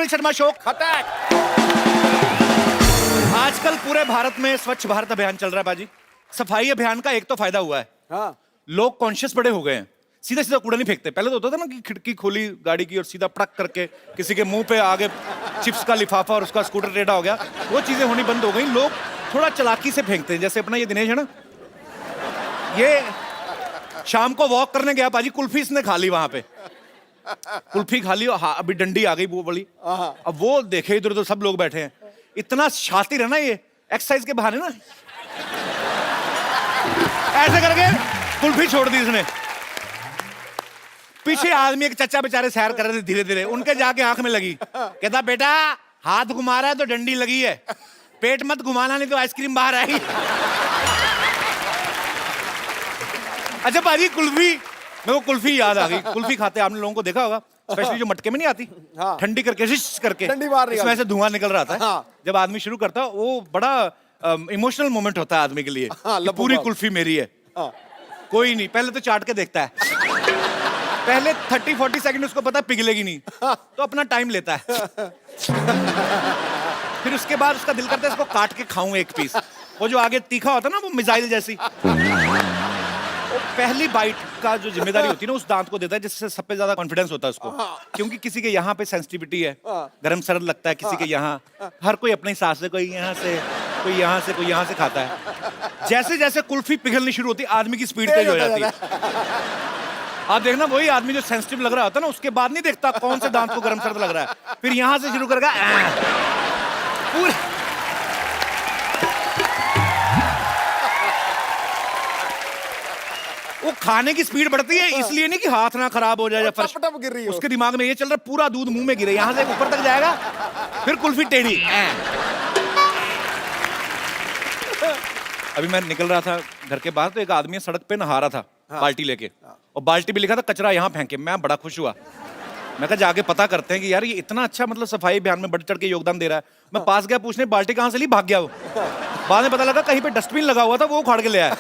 Kapil Sharma show खतक। आजकल पूरे भारत में स्वच्छ भारत अभियान चल रहा है बाजी। सफाई अभियान का एक तो फायदा हुआ है, हाँ। लोग कॉन्शियस बड़े हो गए हैं, सीधा सीधा कूड़ा नहीं फेंकते। पहले तो होता था ना कि खिड़की खोली गाड़ी की और सीधा पटक करके किसी के मुंह पे आगे चिप्स का लिफाफा और उसका स्कूटर टेढ़ा हो गया। वो चीजें होनी बंद हो गई, लोग थोड़ा चालाकी से फेंकते हैं। जैसे अपना ये दिनेश है ना, ये शाम को वॉक करने गया बाजी, कुल्फी इसने खा ली वहां पे, कुल्फी खा ली और हाँ, अभी डंडी आ गई वो बड़ी। अब वो देखे इधर उधर सब लोग बैठे हैं, इतना शातिर है ना ये, एक्सरसाइज के बहाने ना ऐसे करके कुल्फी छोड़ दी इसने। पीछे आदमी एक चचा बेचारे सैर कर रहे थे धीरे धीरे, उनके जाके आंख में लगी, कहता बेटा हाथ घुमा रहा है तो डंडी लगी है, पेट मत घुमाना नहीं तो आइसक्रीम बाहर आएगी। अच्छा भाजी कुल्फी, मेरे को कुल्फी याद आ गई। कुल्फी खाते आपने लोगों को देखा होगा, स्पेशली जो मटके में नहीं आती, हाँ। ठंडी करके शिश करके ठंडी बाहर निकालती। इसमें से धुआं निकल रहा था। हाँ। जब आदमी शुरू करता वो बड़ा इमोशनल मोमेंट होता है आदमी के लिए। हाँ, कि पूरी बाप। कुल्फी मेरी है। हाँ। कोई नहीं, पहले तो चाट के देखता है, पहले 30-40 सेकंड उसको पता पिघलेगी नहीं, तो अपना टाइम लेता है। फिर उसके बाद उसका दिल करता है इसको काट के खाऊं एक पीस। वो जो आगे तीखा होता है ना, वो मिसाइल जैसी, वो पहली बाइट का जो जिम्मेदारी होती है ना उस दांत को देता है, जिससे सब पे ज्यादा कॉन्फिडेंस होता है उसको। क्योंकि किसी के यहाँ पे सेंसिटिविटी है, गरम सरद लगता है किसी के यहाँ, हर कोई अपने हिसाब से, कोई यहाँ से, कोई यहाँ से, कोई यहाँ से खाता है। जैसे जैसे कुल्फी पिघलनी शुरू होती है आदमी की स्पीड तेज हो जाती है। आप देखना वही आदमी जो सेंसिटिव लग रहा होता है ना, उसके बाद नहीं देखता कौन से दांत को गरम सर्द लग रहा है, फिर यहां से शुरू करेगा पूरे। वो खाने की स्पीड बढ़ती है, इसलिए नहीं कि हाथ ना खराब हो जाए या फर्श, टप-टप गिर रही हो। उसके दिमाग में ये चल रहा है पूरा दूध मुंह में गिरे, यहां से ऊपर तक जाएगा, फिर कुल्फी टेढ़ी। अभी मैं निकल रहा था घर के बाहर तो एक आदमी सड़क पे नहा रहा था, बाल्टी लेके, और बाल्टी भी लिखा था कचरा यहाँ फेंके। मैं बड़ा खुश हुआ, मैं कहा जाके पता करते हैं कि यार ये इतना अच्छा मतलब सफाई अभियान में बढ़ चढ़ के योगदान दे रहा है। मैं पास गया पूछने बाल्टी कहाँ से ली, भाग गया वो। बाद में पता लगा कहीं पे डस्टबिन लगा हुआ था, वो उखाड़ के ले आया।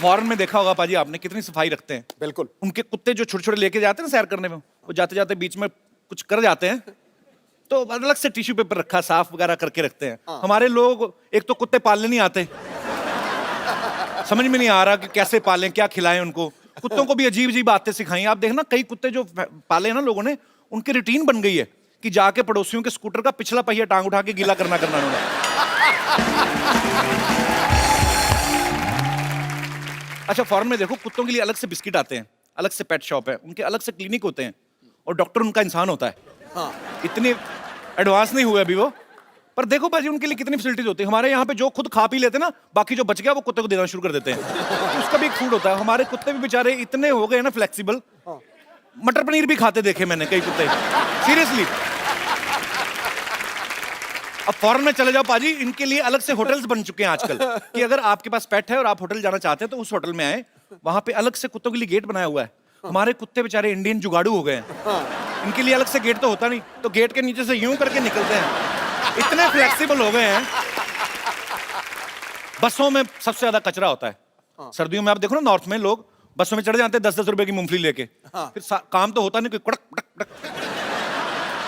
फॉरेन में देखा होगा पाजी आपने कितनी सफाई रखते हैं। बिल्कुल। उनके कुत्ते जो छोटे छोटे लेके जाते हैं ना सैर करने में, वो जाते जाते बीच में कुछ कर जाते हैं तो अलग से टिश्यू पेपर रखा साफ वगैरह करके रखते हैं। हमारे लोग एक तो कुत्ते पालने नहीं आते, समझ में नहीं आ रहा कि कैसे पालें, क्या खिलाएं उनको। कुत्तों को भी अजीब अजीब बातें सिखाई। आप देखना कई कुत्ते जो पाले ना लोगों ने, उनकी रूटीन बन गई है कि जाके पड़ोसियों के स्कूटर का पिछला पहिया टांग उठा के गीला करना उन्होंने। अच्छा फॉरेन में देखो कुत्तों के लिए अलग से बिस्किट आते हैं, अलग से पेट शॉप है, उनके अलग से क्लिनिक होते हैं और डॉक्टर उनका इंसान होता है। हाँ। इतने एडवांस नहीं हुए अभी वो, पर देखो बाजी उनके लिए कितनी फैसिलिटीज होती है। हमारे यहाँ पे जो खुद खा पी लेते हैं ना, बाकी जो बच गया वो कुत्ते को देना शुरू कर देते हैं। उसका भी एक फूड होता है। हमारे कुत्ते भी बेचारे इतने हो गए ना फ्लेक्सिबल, मटर पनीर भी खाते देखे मैंने कई कुत्ते, सीरियसली। अब फॉरेन में चले जाओ पाजी, इनके लिए अलग से होटल्स बन चुके हैं आजकल कि अगर आपके पास पेट है और आप होटल जाना चाहते हैं तो उस होटल में आए, वहां पे अलग से कुत्तों के लिए गेट बनाया हुआ है। हमारे कुत्ते बेचारे इंडियन जुगाड़ू हो गए हैं, इनके लिए अलग से गेट तो होता नहीं, तो गेट के नीचे से यूं करके निकलते हैं, इतने फ्लेक्सिबल हो गए हैं। बसों में सबसे ज्यादा कचरा होता है सर्दियों में। आप देखो ना नॉर्थ में लोग बसों में चढ़ जाते हैं 10-10 रुपए की मूंगफली लेके, फिर काम तो होता नहीं, कोई कड़क कड़क कड़क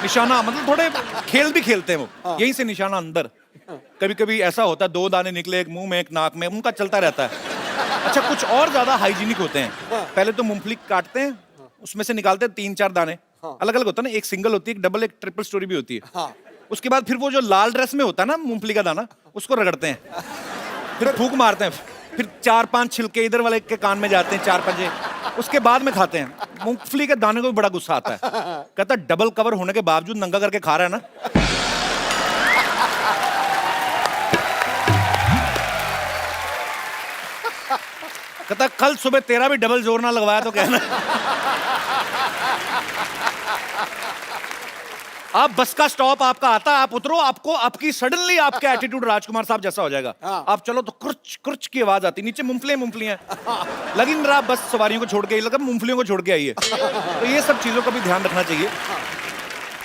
निशाना, मतलब थोड़े खेल भी खेलते हैं वो, यहीं से निशाना अंदर। कभी कभी ऐसा होता है 2 दाने निकले, एक मुंह में एक नाक में, उनका चलता रहता है। अच्छा कुछ और ज्यादा हाइजीनिक होते हैं। पहले तो मूंगफली काटते हैं, उसमें से निकालते हैं 3-4 दाने, अलग अलग होता है ना, एक सिंगल होती है, एक डबल, एक ट्रिपल स्टोरी भी होती है। उसके बाद फिर वो जो लाल ड्रेस में होता है ना मूंगफली का दाना, उसको रगड़ते हैं, फिर फूंक मारते हैं, फिर 4-5 छिलके इधर वाले के कान में जाते हैं, 4 पंजे, उसके बाद में खाते हैं। मूंगफली के दाने को भी बड़ा गुस्सा आता है, कहता है डबल कवर होने के बावजूद नंगा करके खा रहा है ना। कहता कल सुबह तेरा भी डबल जोर ना लगवाया तो कहना। आप बस का स्टॉप आपका आता, आप उतरो, आपको आपकी सडनली आपका एटीट्यूड राजकुमार साहब जैसा हो जाएगा। आप चलो तो कुर्च कुर्च की आवाज आती, नीचे मूंगफलियां लगी रहा, बस सवारियों को छोड़ के, लगा मूंगफलियों को छोड़ के आई है। तो ये सब चीजों का भी ध्यान रखना चाहिए।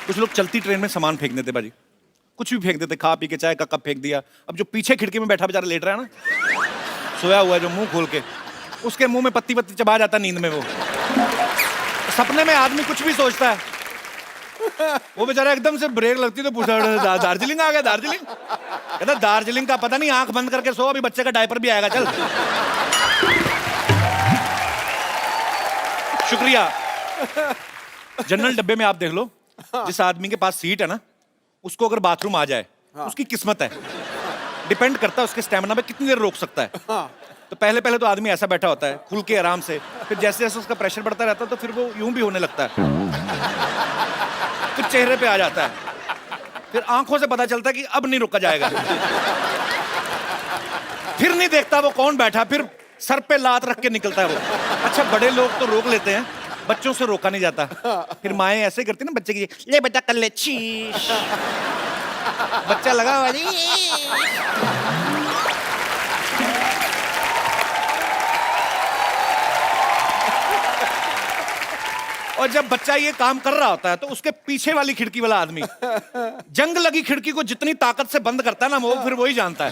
कुछ लोग चलती ट्रेन में सामान फेंक देते बाजी, कुछ भी फेंक देते, खा पी के चाय का कप फेंक दिया। अब जो पीछे खिड़की में बैठा बेचारा लेट रहा है ना, सोया हुआ है जो मुंह खोल के, उसके मुंह में पत्ती पत्ती चबा जाता नींद में वो। सपने में आदमी कुछ भी सोचता है, वो बेचारा एकदम से ब्रेक लगती तो पूछा दार्जिलिंग आ गया, दार्जिलिंग? कहता दार्जिलिंग का पता नहीं, आंख बंद करके सो, अभी बच्चे का डायपर भी आएगा, चल। शुक्रिया। जनरल डब्बे में आप देख लो, जिस आदमी के पास सीट है ना, उसको अगर बाथरूम आ जाए, उसकी किस्मत है। डिपेंड करता है उसके स्टेमिना पे कितनी देर रोक सकता है। तो पहले पहले तो आदमी ऐसा बैठा होता है खुल के आराम से, फिर जैसे जैसे उसका प्रेशर बढ़ता रहता है तो फिर वो यूं भी होने लगता है, फिर चेहरे पे आ जाता है, फिर आंखों से पता चलता है कि अब नहीं रुका जाएगा, फिर नहीं देखता वो कौन बैठा, फिर सर पे लात रख के निकलता है वो। अच्छा, बड़े लोग तो रोक लेते हैं, बच्चों से रोका नहीं जाता। फिर माएं ऐसे करती ना बच्चे की, ले बेटा कर ले, शीश। बच्चा लगा वाली। और जब बच्चा ये काम कर रहा होता है तो उसके पीछे वाली खिड़की वाला आदमी जंग लगी खिड़की को जितनी ताकत से बंद करता है ना, वो फिर वही जानता है।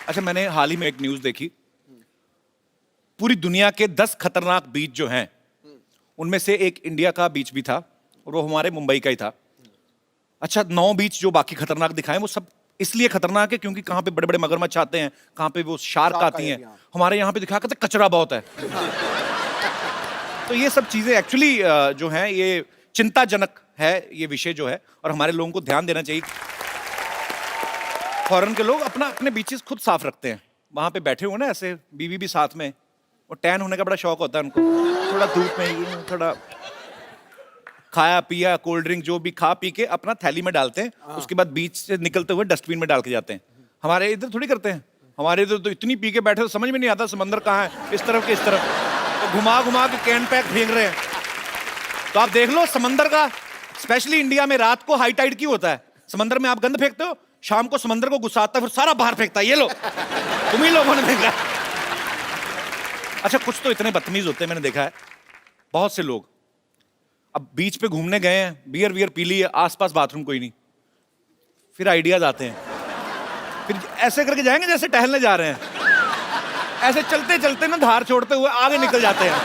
अच्छा, मैंने हाल ही में एक न्यूज देखी, पूरी दुनिया के 10 खतरनाक बीच जो हैं, उनमें से एक इंडिया का बीच भी था और वो हमारे मुंबई का ही था। अच्छा, 9 बीच जो बाकी खतरनाक दिखाए वो सब इसलिए खतरनाक है क्योंकि कहाँ पे बड़े बड़े मगरमच्छ आते हैं, कहाँ पे वो शार्क आती हैं। हमारे यहाँ पे दिखा करते कचरा बहुत है। तो ये सब चीजें एक्चुअली जो हैं, ये चिंताजनक है ये विषय जो है, और हमारे लोगों को ध्यान देना चाहिए। फॉरेन के लोग अपने बीचेस खुद साफ रखते हैं, वहां पे बैठे हुए ना ऐसे, बीवी भी साथ में, और टैन होने का बड़ा शौक होता है उनको, थोड़ा धूप में थोड़ा खाया पिया, कोल्ड ड्रिंक जो भी खा पी के अपना थैली में डालते हैं, उसके बाद बीच से निकलते हुए डस्टबिन में डाल के जाते हैं। हमारे इधर थोड़ी करते हैं, हमारे इधर तो इतनी पी के बैठे तो समझ में नहीं आता समंदर कहाँ है, इस तरफ के इस तरफ, तो घुमा घुमा के कैन पैक फेंक रहे हैं। तो आप देख लो समंदर का, स्पेशली इंडिया में रात को हाई टाइड क्यों होता है? समंदर में आप गंद फेंकते हो, शाम को समंदर को गुस्सा आता है, फिर सारा बाहर फेंकता है, ये लो तुम ही लोगों ने फेंका। अच्छा, कुछ तो इतने बदतमीज होते हैं, मैंने देखा है बहुत से लोग। अब बीच पे घूमने गए हैं, बियर वियर पी ली है, आसपास बाथरूम कोई नहीं, फिर आइडियाज आते हैं, फिर ऐसे करके जाएंगे जैसे टहलने जा रहे हैं, ऐसे चलते चलते ना धार छोड़ते हुए आगे निकल जाते हैं।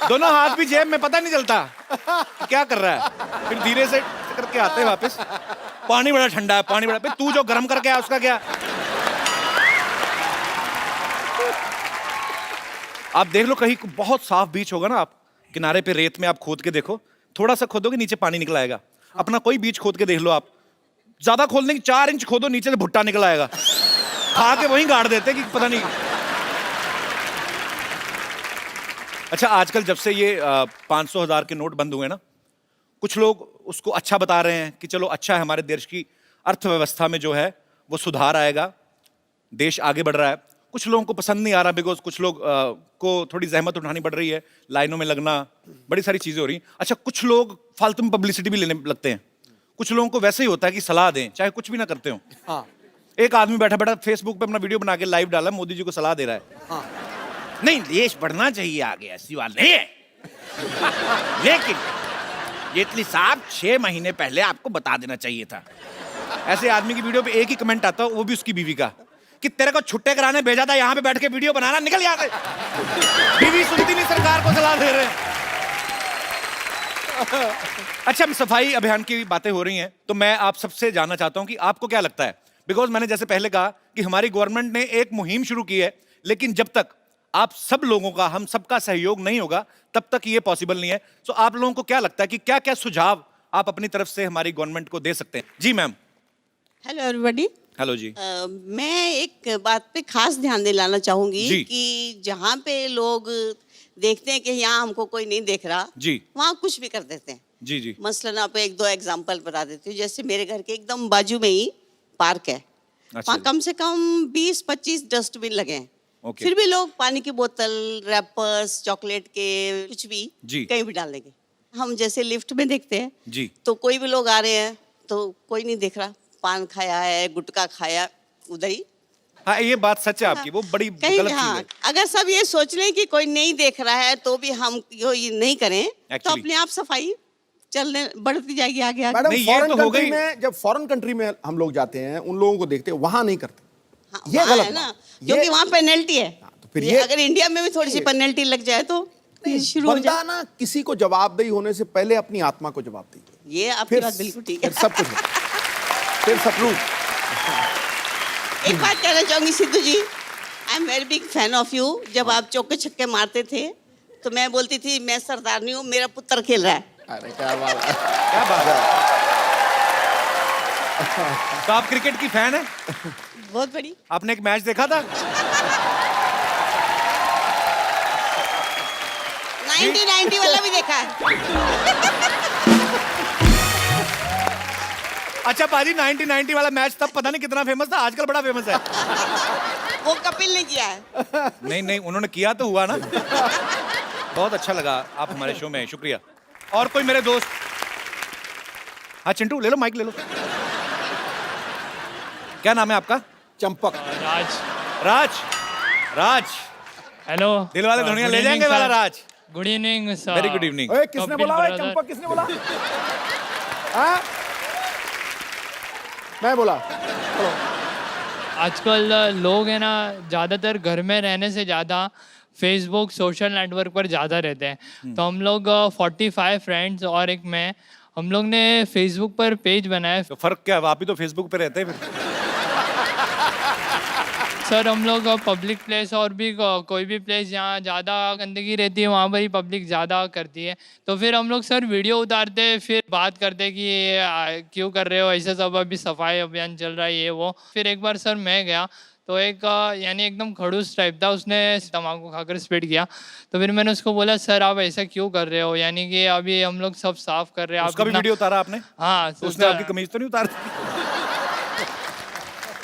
दोनों हाथ भी जेब में, पता नहीं चलता क्या कर रहा है, फिर धीरे से करके आते हैं वापस। पानी बड़ा ठंडा है, पानी बड़ा, तू जो गर्म करके आया उसका क्या? आप देख लो कहीं बहुत साफ बीच होगा ना, आप किनारे पे रेत में आप खोद के देखो, थोड़ा सा खोदोगे नीचे पानी निकल आएगा। अपना कोई बीच खोद के देख लो आप, ज्यादा खोदने की 4 इंच खोदो, नीचे से भुट्टा निकल आएगा, खा के वहीं गाड़ देते कि पता नहीं। अच्छा, आजकल जब से ये 500 1000 के नोट बंद हुए ना, कुछ लोग उसको अच्छा बता रहे हैं कि चलो अच्छा है, हमारे देश की अर्थव्यवस्था में जो है वो सुधार आएगा, देश आगे बढ़ रहा है। कुछ लोगों को पसंद नहीं आ रहा, बिकॉज कुछ लोग को थोड़ी जहमत उठानी पड़ रही है, लाइनों में लगना, बड़ी सारी चीजें हो रही। अच्छा, कुछ लोग फालतू में पब्लिसिटी भी लेने लगते हैं। कुछ लोगों को वैसे ही होता है कि सलाह दें, चाहे कुछ भी ना करते हो। हाँ। एक आदमी बैठा बैठा फेसबुक पे अपना वीडियो बना के लाइव डाला, मोदी जी को सलाह दे रहा है। हाँ। नहीं, देश बढ़ना चाहिए आगे, ऐसी बात नहीं है, लेकिन जेटली साहब 6 महीने पहले आपको बता देना चाहिए था। ऐसे आदमी की वीडियो पे एक ही कमेंट आता है, वो भी उसकी बीवी का, कि तेरे को छुट्टे कराने भेजा था, यहाँ पे बैठ के वीडियो बनाना, निकल यहाँ से। बीवी सुनती नहीं, सरकार को सलाह दे रहे हैं। अच्छा, सफाई अभियान की बातें हो रही हैं, तो मैं आप सबसे जानना चाहता हूं कि आपको क्या लगता है, बिकॉज मैंने जैसे पहले कहा कि हमारी गवर्नमेंट ने एक मुहिम शुरू की है, लेकिन जब तक आप सब लोगों का, हम सबका सहयोग नहीं होगा, तब तक ये पॉसिबल नहीं है। तो आप लोगों को क्या लगता है कि क्या क्या सुझाव आप अपनी तरफ से हमारी गवर्नमेंट को दे सकते हैं? जी मैम। Hello everybody. हेलो जी। मैं एक बात पे खास ध्यान दिलाना चाहूंगी कि जहाँ पे लोग देखते हैं कि यहाँ हमको कोई नहीं देख रहा जी, वहाँ कुछ भी कर देते हैं। जी जी। मसलन आप 1-2 एग्जांपल बता देती हूँ। जैसे मेरे घर के एकदम बाजू में ही पार्क है, वहाँ कम से कम 20-25 डस्टबिन लगे हैं। फिर भी लोग पानी की बोतल, रैपर्स, चॉकलेट के कुछ भी कहीं भी डाल देंगे। हम जैसे लिफ्ट में देखते हैं जी, तो कोई भी लोग आ रहे हैं तो कोई नहीं देख रहा, पान खाया है, गुटखा खाया उधर ही। हाँ, ये बात सच है आपकी, वो बड़ी गलत चीज है। अगर सब ये सोच लें कि कोई नहीं देख रहा है तो भी हम ये नहीं करें, तो अपने आप सफाई चलने बढ़ती जाएगी आगे आगे। मैडम नहीं, ये फॉरेन तो हो कंट्री गई। में, जब फॉरेन कंट्री में हम लोग जाते हैं, उन लोगों को देखते हैं, वहां नहीं करते। हाँ, ये वहाँ गलत है ना, बात। क्योंकि ये- वहाँ पेनल्टी है। तो फिर ये ये अगर इंडिया में भी थोड़ी सी पेनल्टी लग जाए तो ये शुरू हो बंदा जाए। ना किसी को जवाबदेही होने से पहले अपनी आत्मा को जवाब दीजिए, ये आपकी बात बिल्कुल ठीक है। फिर सब कुछ होगा। फिर सब कुछ। एक बात कहना चाहूंगी Sidhu ji, I am very big fan of you. जब आप चौके छक्के मारते थे तो मैं बोलती थी मैं सरदारनी हूँ, मेरा पुत्र खेल रहा है। अरे क्या बात है। क्या बात है। तो आप क्रिकेट की फैन है? बहुत बड़ी। आपने एक मैच देखा था? 1990 वाला भी देखा है। अच्छा पाजी, 1990 वाला मैच तब पता नहीं कितना फेमस था, आजकल बड़ा फेमस है। वो कपिल ने किया है। नहीं नहीं, उन्होंने किया तो हुआ ना। बहुत अच्छा लगा आप हमारे शो में, शुक्रिया। और कोई मेरे दोस्त? हाँ चिंटू, ले लो माइक ले लो। क्या नाम है आपका? चंपक। राज। राज। राज हेलो। दिल वाले दुनिया ले जाएंगे वाला Raj. Good evening sir. Very good evening. ओए, किसने कपिल बोला? ओए, brother। चंपक किसने बोला? हाँ? मैं बोला। चलो। आजकल लोग है ना ज़्यादातर घर में रहने से ज़्यादा फेसबुक सोशल नेटवर्क पर ज़्यादा रहते हैं। तो हम लोग 45 फ्रेंड्स और एक मैं, हम लोग ने फेसबुक पर पेज बनाया। तो फर्क क्या है, आप ही तो फेसबुक पे रहते हैं फिर। सर हम लोग पब्लिक प्लेस और भी कोई भी प्लेस जहाँ ज़्यादा गंदगी रहती है वहाँ पर ही पब्लिक ज़्यादा करती है। तो फिर हम लोग सर वीडियो उतारते फिर बात करते कि ये क्यों कर रहे हो ऐसा सब, अभी सफाई अभियान चल रहा है ये वो। फिर एक बार सर मैं गया तो एक यानी एकदम खड़ूस टाइप था, उसने तम्बाकू खाकर स्पिट किया। तो फिर मैंने उसको बोला सर आप ऐसा क्यों कर रहे हो, यानी कि अभी हम लोग सब साफ कर रहे हैं। उसका भी वीडियो उतारा आपने? हाँ। तो उसने आपकी कमीज तो नहीं उतारी?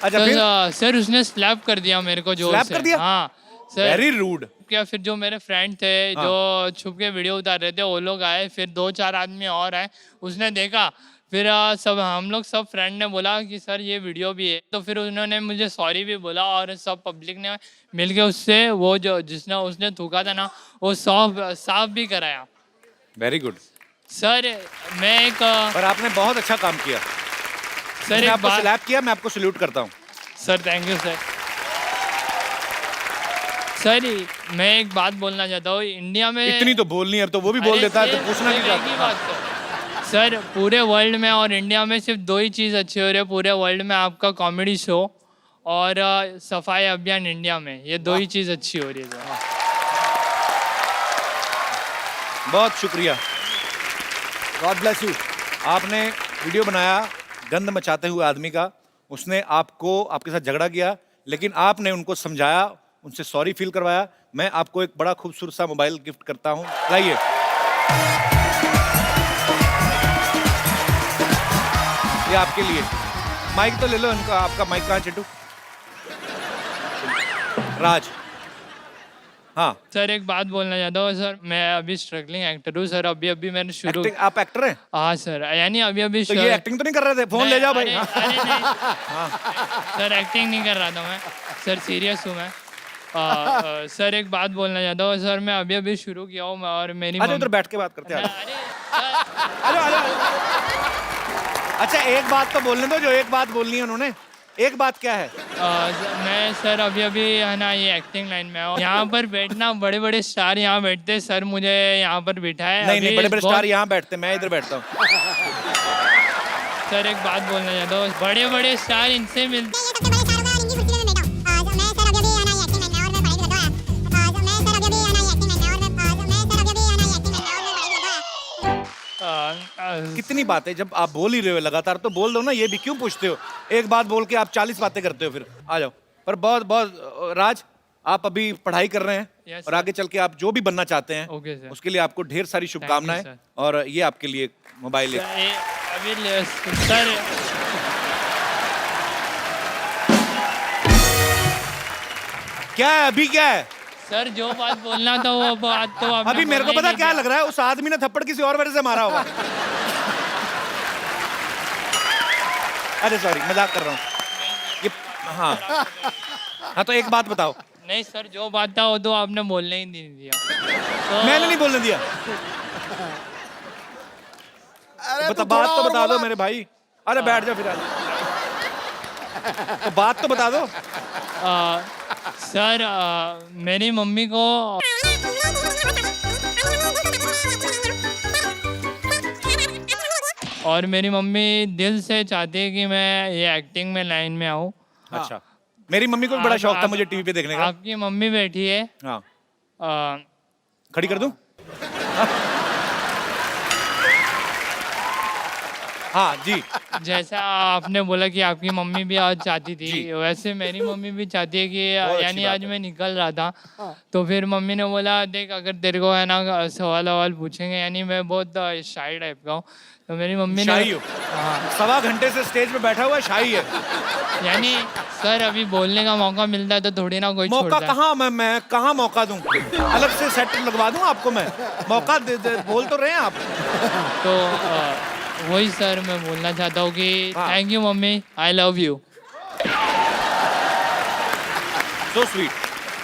अच्छा फिर? सर उसने स्लैप कर दिया मेरे को जोर स्लैप से। कर दिया? हाँ सर। Very rude. क्या फिर जो मेरे फ्रेंड थे जो छुप के वीडियो उतार रहे थे वो लोग आए, फिर 2-4 आदमी और आए, उसने देखा। फिर सब हम लोग सब फ्रेंड ने बोला कि सर ये वीडियो भी है। तो फिर उन्होंने मुझे सॉरी भी बोला और सब पब्लिक ने मिलके उससे वो जो जिसने उसने थूका था ना वो साफ भी कराया। वेरी गुड सर मैं एक पर आपने बहुत अच्छा काम किया सर मैंने एक आपको बात स्लैप किया, मैं आपको सल्यूट करता हूँ। Sir thank you sir. Sir मैं एक बात बोलना चाहता हूँ, इंडिया में इतनी तो बोलनी है, अब तो वो भी बोल अरे देता है तो सिर्फ- पूछना सिर्फ क्या? एक ही बात सर पूरे वर्ल्ड में और इंडिया में सिर्फ 2 ही चीज़ अच्छी हो रही है पूरे वर्ल्ड में, आपका कॉमेडी शो और सफाई अभियान इंडिया में, ये 2 ही चीज़ अच्छी हो रही है सर। बहुत शुक्रिया, गॉड ब्लेस यू। आपने वीडियो बनाया गंद मचाते हुए आदमी का, उसने आपको आपके साथ झगड़ा किया लेकिन आपने उनको समझाया, उनसे सॉरी फील करवाया। मैं आपको एक बड़ा खूबसूरत सा मोबाइल गिफ्ट करता हूँ, लाइए। ये आपके लिए। माइक तो ले लो इनका, आपका माइक कहाँ चिट्टू? राज। हाँ सर एक बात बोलना चाहता हूँ सर, मैं अभी स्ट्रगलिंग एक्टर हूँ सर, अभी मैंने शुरू। एक्टिंग, आप एक्टर हैं? हाँ सर, यानी अभी तो ये एक्टिंग तो नहीं कर रहे थे? फोन ले जाओ भाई। अरे नहीं सर एक्टिंग नहीं कर रहा था मैं सर, सीरियस हूँ मैं। सर एक बात बोलना चाहता हूँ सर, मैं अभी शुरू किया हूँ और मेरी अच्छा उधर बैठ के बात करते हैं। अरे आ जाओ। अच्छा एक बात तो बोलने दो, जो एक बात बोलनी है उन्होंने। एक बात क्या है? मैं सर अभी है ना ये एक्टिंग लाइन में हूँ, यहाँ पर बैठना, बड़े बड़े स्टार यहाँ बैठते हैं सर, मुझे यहाँ पर बिठाया। नहीं बड़े बड़े स्टार यहाँ बैठते, मैं इधर बैठता हूँ। सर एक बात बोलना चाहता हूँ, बड़े बड़े स्टार इनसे मिलते। कितनी बातें, जब आप बोल ही रहे हो लगातार तो बोल दो ना, ये भी क्यों पूछते हो? एक बात बोल के आप 40 बातें करते हो, फिर आ जाओ। पर बहुत बहुत राज, आप अभी पढ़ाई कर रहे हैं Yes, और आगे चल के आप जो भी बनना चाहते हैं Okay, sir. उसके लिए आपको ढेर सारी शुभकामनाएं। sir. और ये आपके लिए मोबाइल अभी सर क्या है? अभी क्या है? सर जो बात बोलना था वो बात तो आपने अभी मेरे को बोलना ही पता नहीं क्या दिया। लग रहा है, उस आदमी ने थप्पड़ किसी और वजह से मारा होगा। अरे सॉरी, मजाक कर रहा हूँ ये। हाँ तो एक बात बताओ। नहीं सर जो बात था वो तो आपने बोलने ही नहीं दिया। तो मैंने नहीं बोलने दिया। बात तो बता दो मेरे भाई। अरे बैठ जाओ फिर आज। तो बात तो बता दो। सर मेरी मम्मी को और मेरी मम्मी दिल से चाहती है कि मैं ये एक्टिंग में लाइन में आऊँ। अच्छा, मेरी मम्मी को भी बड़ा शौक था मुझे टीवी पे देखने का। आपकी मम्मी बैठी है। हाँ, खड़ी कर दूं? हाँ जी। जैसा आपने बोला कि आपकी मम्मी भी आज चाहती थी, वैसे मेरी मम्मी भी चाहती है कि यानी आज मैं निकल रहा था तो फिर मम्मी ने बोला देख अगर तेरे को है ना सवाल पूछेंगे, यानी मैं बहुत शाई टाइप का हूँ, तो मेरी मम्मी ने सवा घंटे से स्टेज पे बैठा हुआ है, शाई है। यानी सर अभी बोलने का मौका मिलता है तो थोड़ी ना कोई मौका कहाँ, मैं कहाँ मौका दूं? अलग से सेट लगवा दूं आपको मैं? मौका बोल तो रहे हैं आप। तो वही सर मैं बोलना चाहता हूँ कि thank you mummy, I love you. So sweet,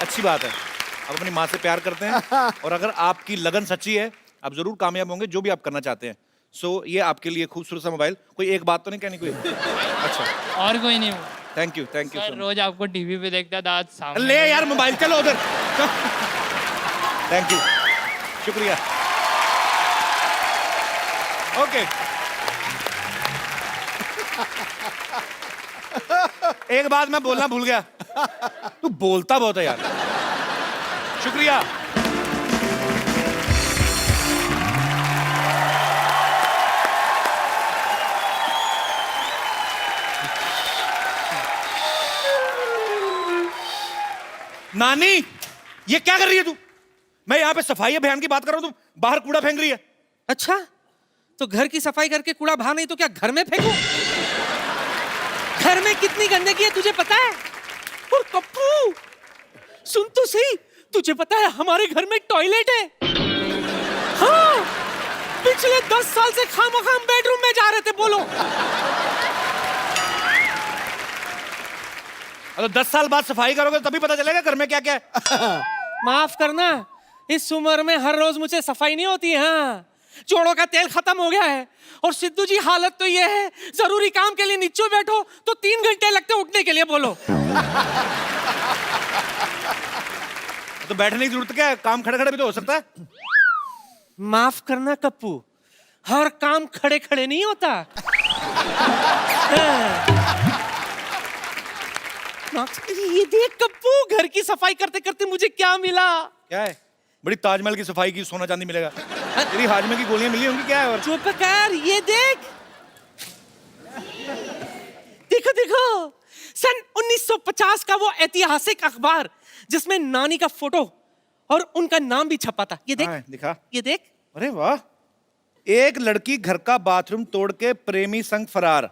अच्छी बात है। आप अपनी माँ से प्यार करते हैं और अगर आपकी लगन सच्ची है आप जरूर कामयाब होंगे जो भी आप करना चाहते हैं। सो ये आपके लिए खूबसूरत सा मोबाइल। कोई एक बात तो नहीं कहनी कोई? अच्छा, और कोई नहीं। थैंक यू सर रोज आपको टीवी पे देखता था, आज सामने। ले यार मोबाइल, चलो उधर। थैंक यू, शुक्रिया। ओके, एक बात मैं बोलना भूल गया, तू बोलता बहुत है यार। शुक्रिया। नानी, ये क्या कर रही है तू? मैं यहाँ पे सफाई अभियान की बात कर रहा हूँ, तू बाहर कूड़ा फेंक रही है। अच्छा, तो घर की सफाई करके कूड़ा बाहर नहीं तो क्या घर में फेंकूं? घर में कितनी गंदगी है तुझे पता है? और कप्पू सुन तो सही, तुझे पता है हमारे घर में एक टॉयलेट है। हाँ, पिछले 10 साल से खामोखाम बेडरूम में जा रहे थे। बोलो, अगर 10 साल बाद सफाई करोगे तभी पता चलेगा घर में क्या क्या है। माफ करना, इस उम्र में हर रोज मुझे सफाई नहीं होती। हाँ, जोड़ों का तेल खत्म हो गया है। और सिद्धू जी हालत तो ये है, जरूरी काम के लिए नीचे बैठो तो 3 घंटे लगते उठने के लिए। बोलो तो बैठने की जरूरत क्या है? काम खड़े खड़े भी तो हो सकता है। माफ करना कप्पू, हर काम खड़े खड़े नहीं होता। ये देख कप्पू, घर की सफाई करते करते मुझे क्या मिला। क्या है? बड़ी ताजमहल की सफाई की, सोना चांदी मिलेगा। तेरी हाजमे की गोलियां मिली होंगी। क्या है? और चुप कर, ये देख देखो देखो, सन 1950 का वो ऐतिहासिक अखबार जिसमें नानी का फोटो और उनका नाम भी छपा था। ये देख, दिखा, ये देख। अरे वाह, एक लड़की घर का बाथरूम तोड़ के प्रेमी संग फरार,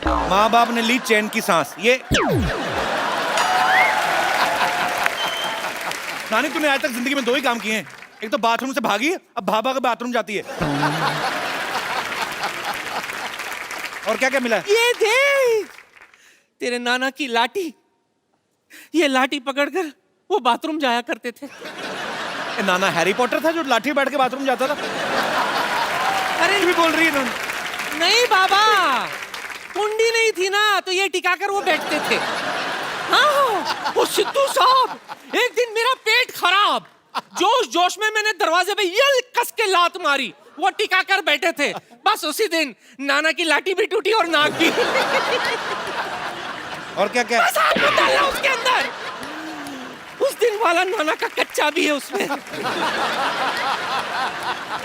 माँ बाप ने ली चैन की सांस। ये नानी, तूने आज तक जिंदगी में 2 ही काम किए हैं, एक तो बाथरूम से भागी, अब भाभा के बाथरूम जाती है। और क्या क्या मिला? ये देख, तेरे नाना की लाठी। ये लाठी पकड़कर वो बाथरूम जाया करते थे। नाना हैरी पॉटर था जो लाठी बैठ के बाथरूम जाता था? अरे भी बोल रही है नानी। नहीं बाबा, कुंडी नहीं थी ना तो ये टिकाकर वो बैठते थे। हाँ, वो सिद्धू साहब, एक दिन मेरा पेट खराब, जोश जोश में मैंने दरवाजे पे यल कस के लात मारी, वो टिकाकर बैठे थे। बस उसी दिन नाना की लाठी भी टूटी और नाक भी। और क्या क्या? बस आप डालना उसके अंदर, उस दिन वाला नाना का कच्चा भी है उसमें।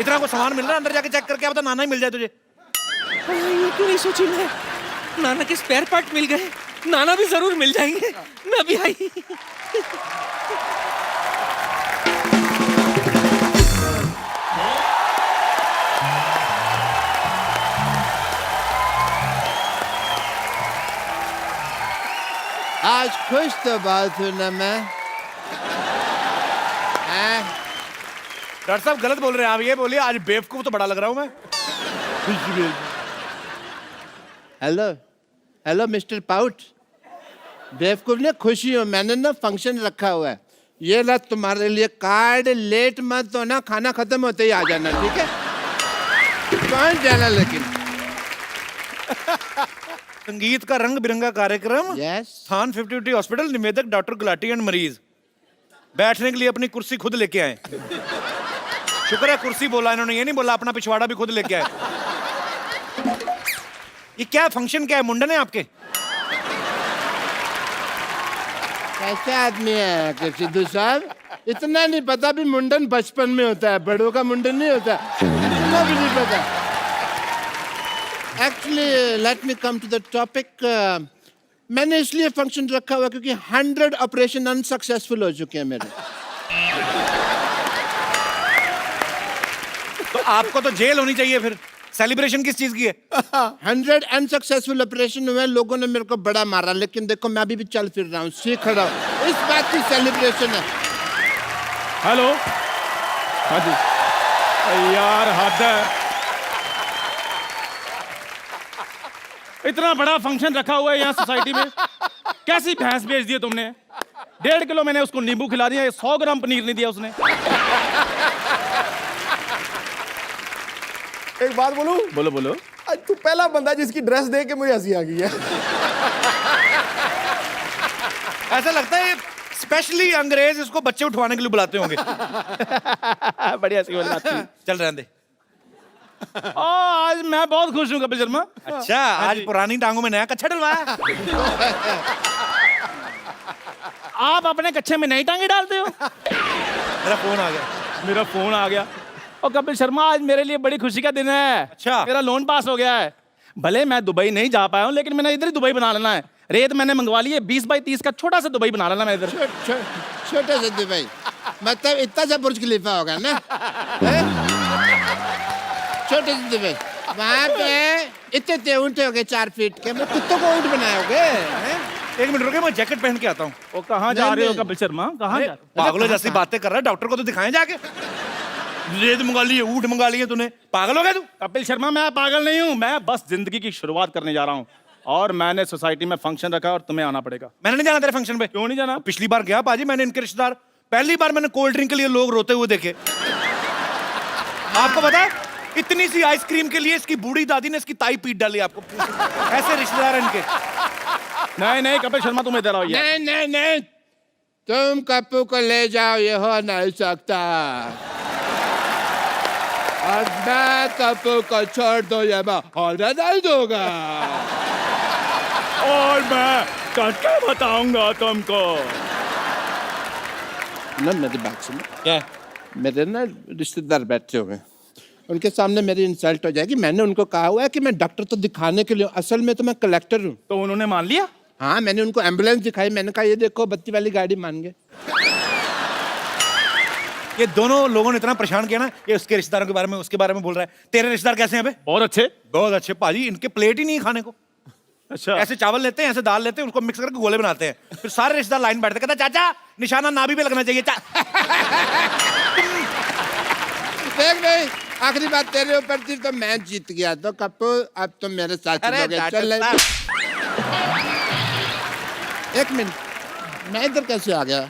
इतना को सामान मिल रहा है, अंदर जाके चेक करके बता, नाना ही मिल जाए तुझे। ये क्यों नहीं सोची मैं? नाना के स्पेयर पार्ट मिल गए, नाना भी जरूर मिल जाएंगे। मैं भी आई। आज खुश तो बात हूं ना मैं। डॉक्टर साहब गलत बोल रहे हैं आप, ये बोलिए आज बेवकूफ तो बड़ा लग रहा हूं मैं। हेलो हेलो मिस्टर पाउट, बेवकूफ ने खुशी हो, मैंने ना फंक्शन रखा हुआ है, ये ला तुम्हारे लिए कार्ड, लेट मत तो ना, खाना खत्म होते ही आ जाना, ठीक है? कौन जाना लेकिन संगीत का रंग बिरंगा कार्यक्रम, यस स्थान 50 हॉस्पिटल, निवेदक डॉक्टर गुलाटी एंड मरीज। बैठने के लिए अपनी कुर्सी खुद लेके आए। शुक्र है कुर्सी बोला इन्होंने, ये नहीं बोला अपना पिछवाड़ा भी खुद लेके आए। ये क्या फंक्शन, क्या है, मुंडन है आपके? कैसे आदमी है कि सिद्धू साहब, इतना नहीं पता भी मुंडन बचपन में होता है, बड़ों का मुंडन नहीं होता, इतना भी नहीं पता। Actually let me come to the topic. मैंने इसलिए फंक्शन रखा हुआ क्योंकि 100 ऑपरेशन अनसक्सेसफुल हो चुके हैं मेरे। तो आपको तो जेल होनी चाहिए फिर। सेलिब्रेशन किस चीज की है? 100 अनसक्सेसफुल ऑपरेशन हुए, लोगों ने मेरे को बड़ा मारा, लेकिन देखो मैं अभी भी चल फिर रहा हूँ, सीख खड़ा हूँ, इस बात की सेलिब्रेशन है। हेलो, हाँ जी। यार हद है, इतना बड़ा फंक्शन रखा हुआ है यहाँ सोसाइटी में, कैसी भैंस बेच दी है तुमने? 1.5 किलो मैंने उसको नींबू खिला दिया, 100 ग्राम पनीर नहीं दिया उसने। एक बात बोलूं? बोलो बोलो। आज तू पहला बंदा जिसकी ड्रेस देख के मुझे हंसी आ गई है। ऐसा लगता है स्पेशली अंग्रेज इसको बच्चे उठवाने के लिए बुलाते होंगे। बढ़िया सी बात थी। चल रहने दे। आज मैं बहुत खुश हूँ कपिल शर्मा। अच्छा, आज पुरानी टांगों में नया कच्छा डलवाया। आप अपने कच्छे में नई टांगे डालते हो? मेरा फोन आ गया। मेरा फोन आ गया। और कपिल शर्मा, आज मेरे लिए बड़ी खुशी का दिन है। अच्छा। मेरा लोन पास हो गया है। भले मैं दुबई नहीं जा पाया हूँ, लेकिन मैंने इधर ही दुबई बना लेना है। रेत मैंने मंगवा ली है, 20 बाई 30 का छोटा सा दुबई बना लेना मैं इधर। छोटे से दुबई मतलब इतना सा बुर्ज खलीफा होगा ना? छोटे से दुबई, वहाँ पे इतने ऊँट हो गए 4 फीट के, मैं कुत्तों को ऊँट बनाओगे? 1 मिनट रुके, मैं जैकेट पहन के आता हूँ। वो कहाँ जा रहे हो कपिल शर्मा, कहाँ जा रहे हो? पागलों जैसी बातें कर रहा है, डॉक्टर को तो दिखाएं जाके। रेत मंगा ली है, ऊँट मंगा लिए तूने, पागल हो गया तू? कपिल शर्मा, मैं पागल नहीं हूँ, मैं बस जिंदगी की शुरुआत करने जा रहा हूँ और मैंने सोसाइटी में फंक्शन रखा और तुम्हें आना पड़ेगा। मैंने नहीं जाना तेरे फंक्शन पे। क्यों नहीं जाना? पिछली बार गया पाजी, मैंने इनके रिश्तेदार, पहली बार मैंने कोल्ड ड्रिंक के लिए लोग रोते हुए देखे। आपको पता है, इतनी सी आइसक्रीम के लिए इसकी बूढ़ी दादी ने इसकी ताई पीट डाली। आपको ऐसे रिश्तेदार हैं इनके। नहीं नहीं कपिल शर्मा, तुम इधर आओ। नहीं नहीं नहीं, तुम कप्पू को ले जाओ, ये हो नहीं सकता। और मैं कप्पू को छोड़ दो, ये मैं होने नहीं दूंगा। और मैं करके बताऊंगा तुमको। ना मेरी बात सुनो। क्या? मेरे ना रिश्तेदार बैठे हुए हैं, उनके सामने मेरी इंसल्ट हो जाएगी। मैंने उनको कहा हुआ है कि मैं डॉक्टर तो दिखाने के लिए, असल में तो मैं कलेक्टर हूँ। तो उन्होंने मान लिया? हाँ, मैंने उनको एम्बुलेंस दिखाई, मैंने कहा ये देखो बत्ती वाली गाड़ी, मान गए। ये दोनों लोगों ने इतना परेशान किया ना, ये उसके रिश्तेदारों के बारे में, उसके बारे में बोल रहा है। तेरे रिश्तेदार कैसे हैं बे? बहुत अच्छे। बहुत अच्छे पाजी, इनके प्लेट ही नहीं है खाने को। अच्छा। ऐसे चावल लेते हैं, ऐसे दाल लेते हैं, उसको मिक्स करके गोले बनाते हैं, फिर सारे रिश्तेदार लाइन बैठते हैं, कहता चाचा निशाना नाभि पे लगना चाहिए। देख नहीं, आखिरी बात तेरे ऊपर थी तो मैं जीत गया। तो कप्पू अब तुम मेरे साथ चलोगे? चल। एक मिनट, मैं इधर कैसे आ गया?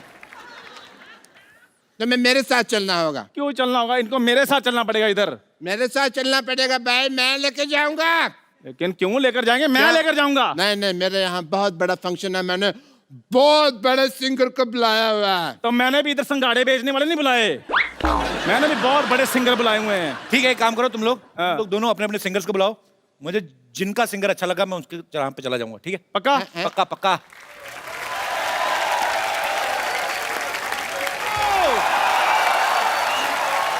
तुम्हें मेरे साथ चलना होगा। क्यों चलना होगा? इनको मेरे साथ चलना पड़ेगा इधर। मेरे साथ चलना पड़ेगा भाई, मैं लेके जाऊंगा। लेकिन क्यों लेकर जाएंगे? मैं लेकर जाऊंगा। नहीं नहीं, मेरे यहाँ बहुत बड़ा फंक्शन है, मैंने बहुत बड़े सिंगर को बुलाया हुआ है। तो मैंने भी इधर संगाड़े बेचने वाले नहीं बुलाए, मैंने भी बहुत बड़े सिंगर बुलाए हुए हैं। ठीक है, एक काम करो तुम लोग दोनों अपने अपने सिंगर्स को बुलाओ। मुझे जिनका सिंगर अच्छा लगा मैं उसके जहाँ पे चला जाऊंगा। ठीक है? पक्का? पक्का पक्का।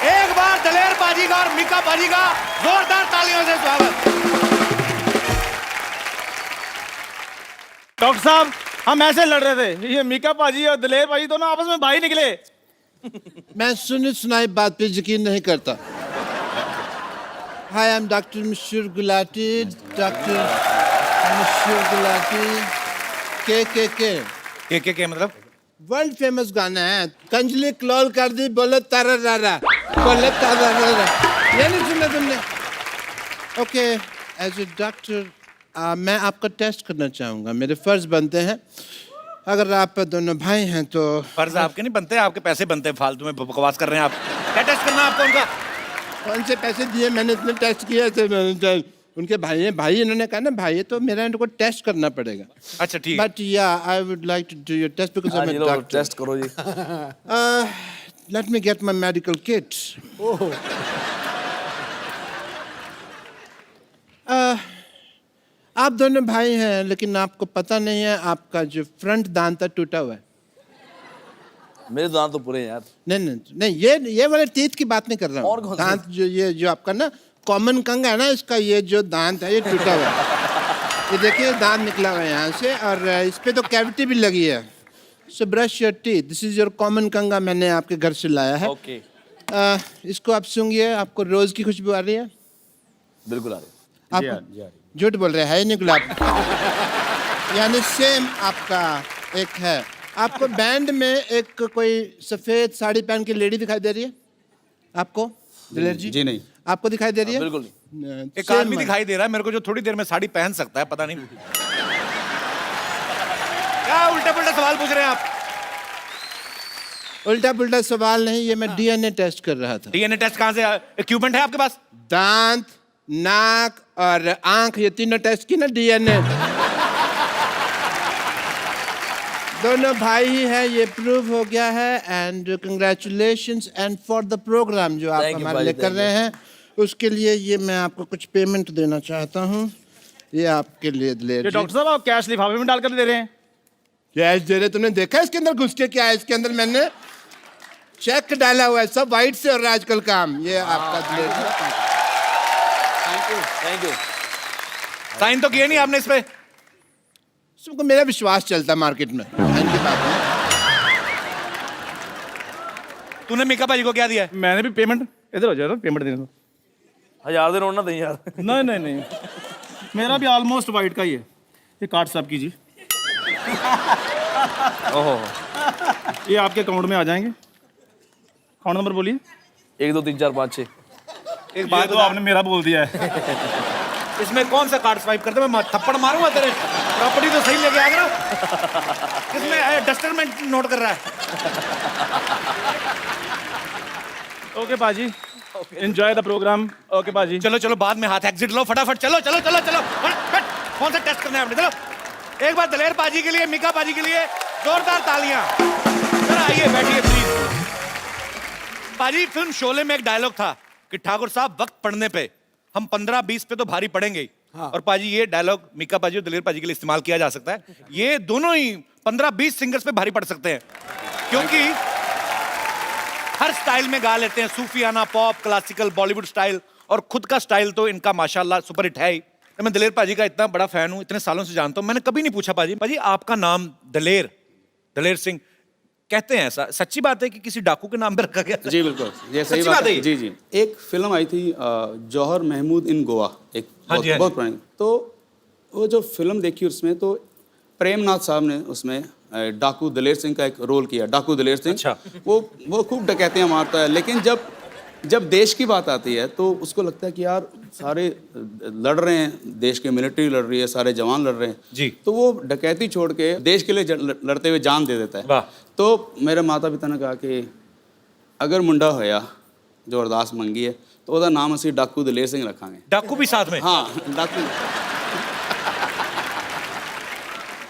एक बार दलेर बाजी का और मीका बाजी का जोरदार तालियों से स्वागत। डॉक्टर साहब, हम ऐसे लड़ रहे थे, ये मीका पाजी और दलेर पाजी दोनों आपस में भाई निकले। मैं सुनी सुनाई बात पे यकीन नहीं करता। हाय, आई एम डॉक्टर मशहूर गुलाटी, डॉक्टर मशहूर गुलाटी। के मतलब वर्ल्ड फेमस गाना है, कंजली क्लोल कर दी, बोलो तारा रारा, बोलो तारा रारा। ये नहीं सुना तुमने? ओके, एज ए डॉक्टर मैं आपका टेस्ट करना चाहूँगा, मेरे फर्ज बनते हैं। अगर आप दोनों भाई हैं तो। फर्ज आपके नहीं बनते, आपके पैसे बनते हैं, फालतू में बकवास कर रहे हैं आप। क्या टेस्ट करना है आपको उनका? कौन से पैसे दिए मैंने इतने टेस्ट किए थे उनके भाई इन्होंने कहा ना भाई तो मेरा इनको टेस्ट करना पड़ेगा अच्छा ठीक but yeah I would like to do your test because I am a doctor test करो जी let me get my medical kit आप दोनों भाई हैं लेकिन आपको पता नहीं है आपका जो फ्रंट दांत है टूटा हुआ है मेरे दांत तो पूरे हैं यार नहीं ये वाले टीथ की बात नहीं कर रहा और हूँ कौन से? दांत जो ये जो आपका ना कॉमन कंग है ना इसका ये जो दांत है ये टूटा हुआ है ये देखिए दांत निकला हुआ है यहाँ से और इस पे तो कैविटी भी लगी है so brush your teeth this is your common कंगा मैंने आपके घर से लाया है ओके इसको आप सूंघिए आपको रोज की खुशबू आ रही है बिल्कुल आ रहे आप झूठ बोल रहे हैं नहीं गुलाब यानी सेम आपका एक है आपको बैंड में एक कोई सफेद साड़ी पहन के लेडी दिखाई दे रही है आपको दिलेर जी जी नहीं आपको दिखाई दे रही है बिल्कुल एक आदमी दिखाई दे रहा है मेरे को जो थोड़ी देर में साड़ी पहन सकता है पता नहीं क्या उल्टा पुल्टा सवाल पूछ रहे हैं आप उल्टा पुल्टा सवाल नहीं ये मैं डीएनए टेस्ट कर रहा था डीएनए टेस्ट कहाँ से इक्विपमेंट है आपके पास दांत नाक और आंख ये तीनों टेस्ट की ना डीएनए दोनों भाई ही है ये प्रूव हो गया है and congratulations and for the programme जो आप Thank you, हमारे भाई, लिए कर thank रहे हैं उसके लिए ये मैं आपको कुछ पेमेंट देना चाहता हूँ ये आपके लिए दिलेर ये जी डॉक्टर साहब आप कैश लिफाफे में डालकर दे रहे हैं कैश दे रहे तुमने देखा इसके अंदर घुस के क्या है इसके अंदर मैंने चेक डाला हुआ है सब वाइट से हो रहा है आजकल काम ये आपका दिलेर जी थैंक यू साइन तो किए नहीं आपने इस पे सबको मेरा विश्वास चलता है मार्केट में इनकी बात है तूने मीका भाजी को क्या दिया है मैंने भी पेमेंट इधर हो जाए पेमेंट देने दो 1000 दिन और ना दें यार नहीं मेरा भी ऑलमोस्ट वाइट का ही है ये कार्ड साफ कीजिए ओहो ये आपके अकाउंट में आ जाएंगे अकाउंट नंबर बोलिए 1 2 3 4 5 6 एक बात बात तो बता, आपने मेरा बोल दिया है इसमें कौन सा कार्ड स्वाइप करते मैं थप्पड़ मारूंगा तेरे प्रॉपर्टी तो सही लेके आ गया ना इसमें डस्टर में नोट कर रहा है ओके पाजी एंजॉय द प्रोग्राम ओके पाजी चलो चलो बाद में हाथ एग्जिट लो फटाफट चलो चलो चलो चलो फट कौन सा टेस्ट करना है आपने चलो एक बार दलेर पाजी के लिए मीका पाजी के लिए जोरदार तालियां सर आइए बैठिए प्लीज पाजी फिल्म शोले में एक डायलॉग था कि ठाकुर साहब वक्त पड़ने पे हम 15-20 पे तो भारी पड़ेंगे ही और पाजी ये डायलॉग मीका पाजी और दलेर पाजी के लिए इस्तेमाल किया जा सकता है ये दोनों ही 15-20 सिंगर्स पे भारी पड़ सकते हैं क्योंकि हर स्टाइल में गा लेते हैं सूफियाना पॉप क्लासिकल बॉलीवुड स्टाइल और खुद का स्टाइल तो इनका माशाल्लाह सुपर हिट है ही मैं दलेर पाजी का इतना बड़ा फैन हूं इतने सालों से जानता हूं मैंने कभी नहीं पूछा पाजी आपका नाम दलेर सिंह कहते हैं ऐसा सच्ची बात है कि किसी डाकू के नाम पे रखा गया जी बिल्कुल ये सही सच्ची बात है ये? जी एक फिल्म आई थी जौहर महमूद इन गोवा एक हाँ जी, हाँ बहुत जी। पुरानी तो वो जो फिल्म देखी उसमें तो प्रेमनाथ साहब ने उसमें डाकू दलेर सिंह का एक रोल किया डाकू दलेर सिंह अच्छा। वो खूब डकैतियाँ मारता है लेकिन जब देश की बात आती है तो उसको लगता है कि यार सारे लड़ रहे हैं देश के मिलिट्री लड़ रही है सारे जवान लड़ रहे हैं जी। तो वो डकैती छोड़ के देश के लिए लड़ते हुए जान दे देता वाह। है तो मेरे माता पिता ने कहा कि अगर मुंडा होया जो अरदास मंगी है तो ਉਹਦਾ नाम ਅਸੀਂ डाकू दलेर सिंह रखांगे डाकू भी साथ में हाँ डाकू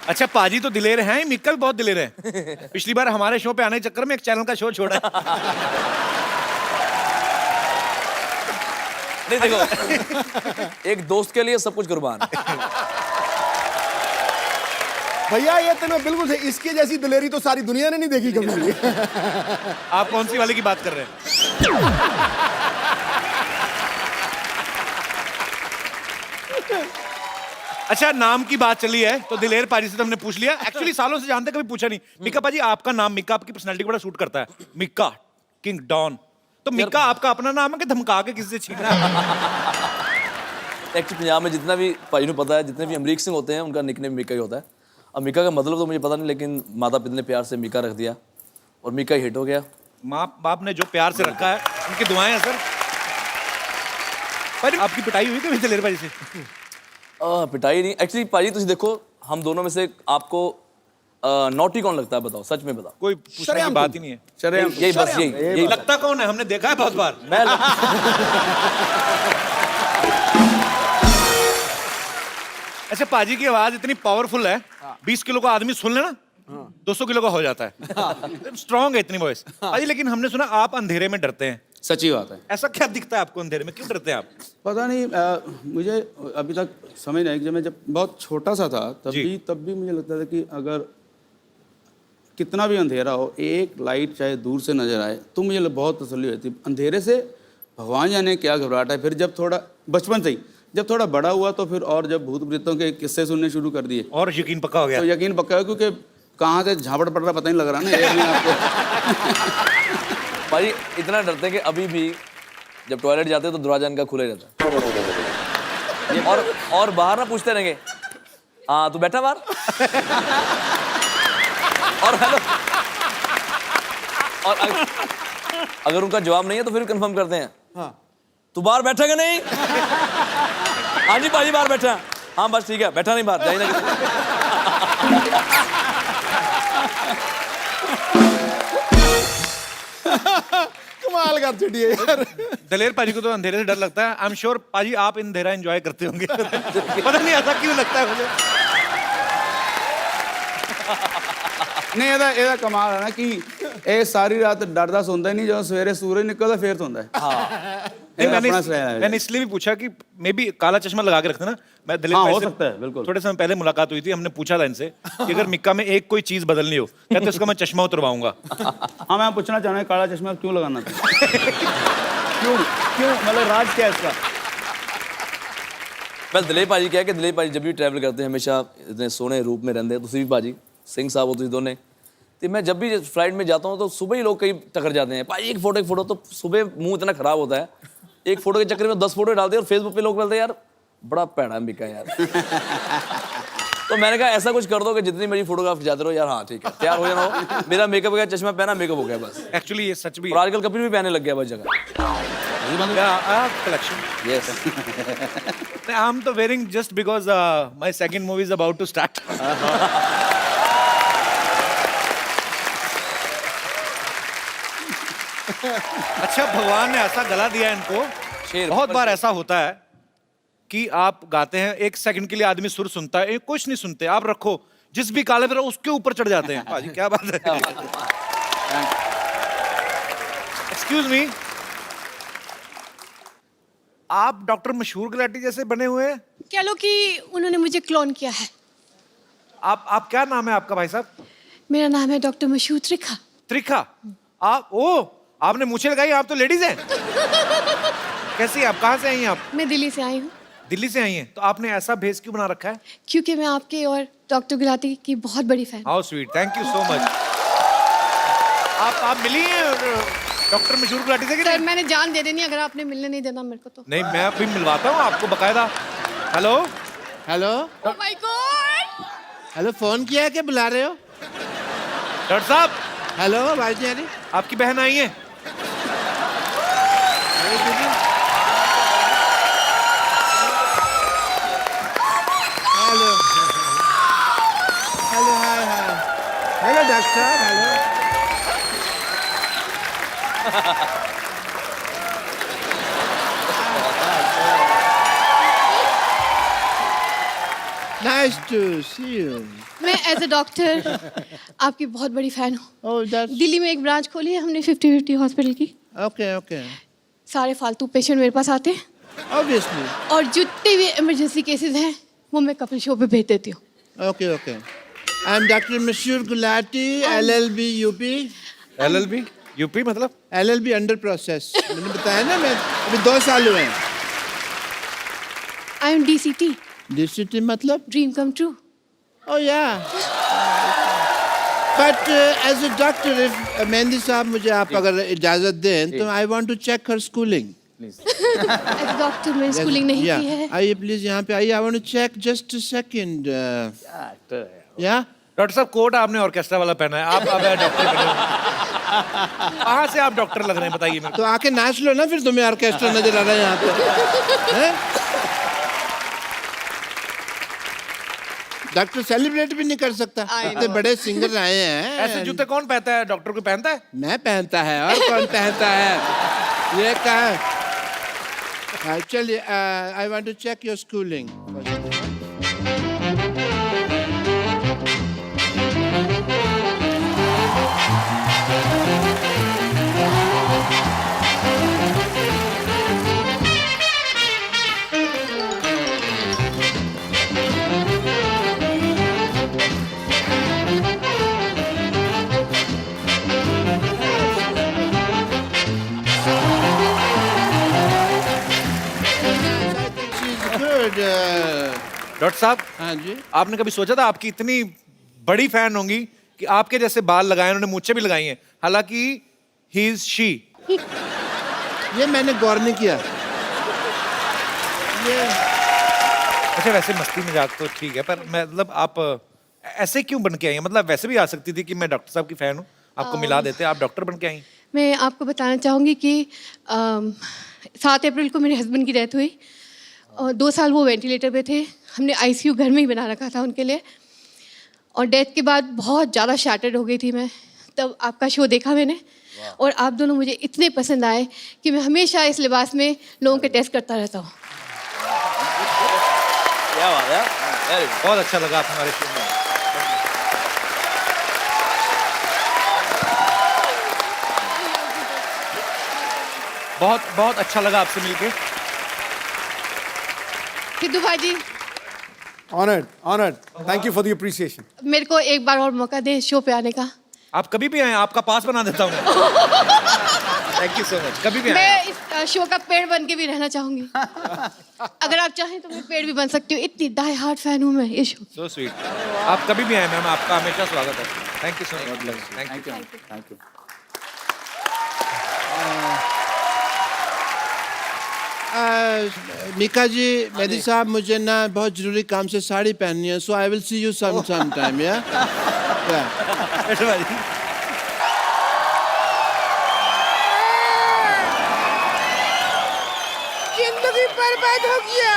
अच्छा पाजी तो दिलेर हैं मिक्का भी बहुत दिलेर है पिछली बार हमारे शो पे आने के चक्कर में एक चैनल का शो छोड़ा नहीं देखो एक दोस्त के लिए सब कुछ कुर्बान भैया ये तो बिल्कुल सही इसके जैसी दिलेरी तो सारी दुनिया ने नहीं देखी कभी भी आप कौन सी वाले की बात कर रहे हैं अच्छा नाम की बात चली है तो दिलेर पाजी से तो हमने पूछ लिया एक्चुअली सालों से जानते कभी पूछा नहीं मिक्का पाजी आपका नाम मिक्का आपकी पर्सनालिटी बड़ा सूट करता है मिक्का किंग डॉन तो मिक्का आपका अपना नाम है कि धमका के किसी से छीनना है एक्चुअली पंजाब में जितना भी भाई को पता है जितने भी अमरीक सिंह होते हैं उनका निकनेम मिक्का ही होता है अब मिक्का का मतलब तो मुझे पता नहीं लेकिन माता पिता ने प्यार से मिक्का रख दिया और मिक्का हिट हो गया माँ बाप ने जो प्यार से रखा है उनकी दुआएं हैं सर पर आपकी पिटाई हुई कभी दिलेर पाजी से पिटाई नहीं एक्चुअली पाजी तुम देखो हम दोनों में से आपको नॉटी कौन लगता है बताओ, सच में बताओ। कोई पूछने की बात ही नहीं है। शरेआम यही बस यही लगता कौन है, हमने देखा है बहुत बार। मैं अच्छा, पाजी की आवाज इतनी पावरफुल है, 20 किलो का आदमी सुन लेना 200 किलो का हो जाता है। स्ट्रांग है इतनी वॉइस। पाजी लेकिन हमने सुना आप अंधेरे में डरते हैं। सच्ची बात है। ऐसा क्या दिखता है आपको अंधेरे में, क्यों डरते हैं आप? पता नहीं, मुझे अभी तक समझ नहीं, जब मैं बहुत छोटा सा था तब भी मुझे लगता था कि अगर कितना भी अंधेरा हो, एक लाइट चाहे दूर से नजर आए तो मुझे बहुत तसल्ली होती। अंधेरे से भगवान जाने क्या घबराहट है। फिर जब थोड़ा बचपन से ही जब थोड़ा बड़ा हुआ तो फिर और जब भूत प्रेतों के किस्से सुनने शुरू कर दिए और यकीन पक्का हो गया। तो यकीन पक्का है, क्योंकि कहाँ से झापड़ पड़ रहा पता नहीं लग रहा ना एक में आपको। भाई इतना डरते हैं कि अभी भी जब टॉयलेट जाते हैं तो दरवाजा इनका खुला ही रहता है। और बाहर ना पूछते रहेंगे, हाँ तू बैठा बाहर। और हेलो, और अगर उनका जवाब नहीं है तो फिर कंफर्म करते हैं, हाँ तू बाहर बैठा कि नहीं? हाँ जी भाई बाहर बैठा। हाँ बस ठीक है, बैठा नहीं बाहर, जाइए ना। कमाल कर छुट्टी है यार। दलेर पाजी को तो अंधेरे से डर लगता है। आई एम श्योर पाजी आप अंधेरा एंजॉय करते होंगे। पता नहीं ऐसा क्यों लगता है मुझे। नहीं ਇਹਦਾ ਕਮਾਲ ਹੈ ਨਾ ਕਿ ਇਹ ਸਾਰੀ ਰਾਤ ਡਰਦਾ ਸੌਂਦਾ ਹੀ ਨਹੀਂ, ਜਦੋਂ ਸਵੇਰੇ ਸੂਰਜ ਨਿਕਲਦਾ ਫੇਰ ਸੌਂਦਾ है। नहीं, मैंने इसलिए भी पूछा कि मे बी काला चश्मा लगा के रखते ना। मैं दलेर हाँ, भाई हो से सकता है, बिल्कुल। थोड़े समय पहले मुलाकात हुई थी, हमने पूछा था इनसे कि अगर मिक्का में एक कोई चीज बदलनी हो, कहते उसका मैं चश्मा उतरवाऊंगा। हाँ मैं पूछना चाह रहा हूँ काला चश्मा क्यों लगाना था? क्यों मतलब राज क्या है इसका? मैं दिलीप भाजी क्या है कि दिलीप भाजी जब भी ट्रैवल करते हैं हमेशा इतने सोने रूप में रहते हैं। तुसी भी भाजी सिंह साहब हो तुसी दोने, तो मैं जब भी फ्लाइट में जाता हूँ तो सुबह ही लोग कई टकर जाते हैं, भाई एक फोटो। तो सुबह मुंह इतना खराब होता है, एक फोटो के चक्कर में 10 फोटो डालते हैं और फेसबुक पे लोग बोलते हैं यार बड़ा पैड़ा मिका यार। तो मैंने कहा ऐसा कुछ कर दो कि जितनी मेरी फोटोग्राफ जाते रहो यार। हाँ ठीक है, तैयार हो जाना हो, मेरा मेकअप हो गया, चश्मा पहना, मेकअप हो गया बस। एक्चुअली ये सच भी और आजकल कपिल भी पहनने लग गया बस जगह। कलेक्शन। यस आई एम तो wearing just because my second movie is about to start. अच्छा, भगवान ने ऐसा गला दिया है इनको। बहुत बार ऐसा होता है कि आप गाते हैं, एक सेकंड के लिए आदमी सुर सुनता है, एक कुछ नहीं सुनते, आप रखो जिस भी काले पे उसके ऊपर चढ़ जाते हैं। भाजी क्या बात है। एक्सक्यूज मी, आप डॉक्टर मशहूर गुलाटी जैसे बने हुए हैं। कह लो कि उन्होंने मुझे क्लोन किया है। आप क्या नाम है आपका भाई साहब? मेरा नाम है डॉक्टर मशहूर त्रिखा। त्रिखा? आप आपने मूछें लगाई, आप तो लेडीज हैं। कैसी आप, कहाँ से आई हैं आप? मैं दिल्ली से आई हूँ। दिल्ली से आई हैं, तो आपने ऐसा भेस क्यों बना रखा है? क्योंकि मैं आपके और डॉक्टर गुलाटी की बहुत बड़ी fan. How sweet, thank you so much. आप मिली हैं डॉक्टर मशहूर गुलाटी से कि सर नहीं? मैंने जान दे देनी अगर आपने मिलने नहीं देना मेरे को तो। नहीं, मैं अभी मिलवाता हूँ आपको बकायदा। Hello hello oh my God, hello, phone किया है कि बुला रहे हो? डॉक्टर साहब, हेलो भाई जी, आपकी बहन आई है। Hello hello, hi hi, hello doctor, hello. Nice to see you. मैं एज अ डॉक्टर आपकी बहुत बड़ी फैन हूँ। Oh, that's दिल्ली में एक ब्रांच खोली है हमने 50-50 हॉस्पिटल की। okay, okay. सारे फालतू पेशेंट मेरे पास आते हैं Obviously. और जितने भी इमरजेंसी केसेस हैं वो मैं कपिल शो पे भेज देती हूँ। Okay, okay. I'm Dr. Mashur Gulati, LLB UP. LLB UP मतलब? LLB under process. मैंने बताया ना, मैं अभी 2 साल हुए हैं। आई एम DCT, DCT मतलब? Dream come true. Oh yeah. But as a doctor, if mehndi साहब मुझे आप अगर इजाजत दें तो I want to check her schooling. As a doctor मैंने स्कूलिंग नहीं की है। आइए प्लीज यहाँ पे आइए। I want to check just a second. Yeah. Doctor साहब, कोट आपने ऑर्केस्ट्रा वाला पहना है, आप अब डॉक्टर बने हो। कहाँ से आप डॉक्टर लग रहे हैं बताइए मेरे को? तो आके नाच लो ना, फिर तुम्हें ऑर्केस्ट्रा नजर आ रहा है यहाँ पे। हैं? डॉक्टर सेलिब्रेट भी नहीं कर सकता। इतने बड़े सिंगर आए हैं। ऐसे जूते कौन पहनता है? डॉक्टर को पहनता है? मैं पहनता है, और कौन पहनता है? ये कहा। चलिए, I want to check your schooling. Doctor साहब, हाँ जी। आपने कभी सोचा था आपकी इतनी बड़ी फैन होंगी कि आपके जैसे बाल लगाए, उन्होंने मूंछें भी लगाई हैं, हालांकि ही इज शी। ये मैंने गौर नहीं किया। ये अच्छा, वैसे मस्ती मजाक तो ठीक है, पर मतलब आप ऐसे क्यों बन के आई हैं? मतलब वैसे भी आ सकती थी कि मैं डॉक्टर साहब की फैन हूँ, आपको मिला देते, आप डॉक्टर बन के आई। मैं आपको बताना चाहूँगी कि 7 अप्रैल को मेरे हस्बैंड की डेथ हुई और 2 साल वो वेंटिलेटर पे थे। हमने आईसीयू घर में ही बना रखा था उनके लिए, और डेथ के बाद बहुत ज़्यादा शैटर्ड हो गई थी मैं। तब आपका शो देखा मैंने, और आप दोनों मुझे इतने पसंद आए कि मैं हमेशा इस लिबास में लोगों के टेस्ट करता रहता हूँ। क्या बात है, बहुत अच्छा लगा आप हमारे शो में। बहुत बहुत अच्छा लगा आपसे मिलके। सिद्धू भाई, honoured, honoured, thank you for the appreciation. मेरे को एक बार और मौका दे शो पे आने का। आप कभी भी आए, आपका पास बना देता हूँ। Thank you so much. कभी भी आए। मैं इस शो का पेड़ बन के भी रहना चाहूंगी। अगर आप चाहें तो मैं पेड़ भी बन सकती हूँ, इतनी डाई हार्ट फैन हूँ मैं इस शो। So sweet. आप कभी भी आए मैम, आपका हमेशा स्वागत है। Thank you so much. Thank you. Thank you. Mika ji, Mehdi साहब, मुझे ना बहुत जरूरी काम से साड़ी पहननी है, so I will see you some time. या जिंदगी बर्बाद हो गया,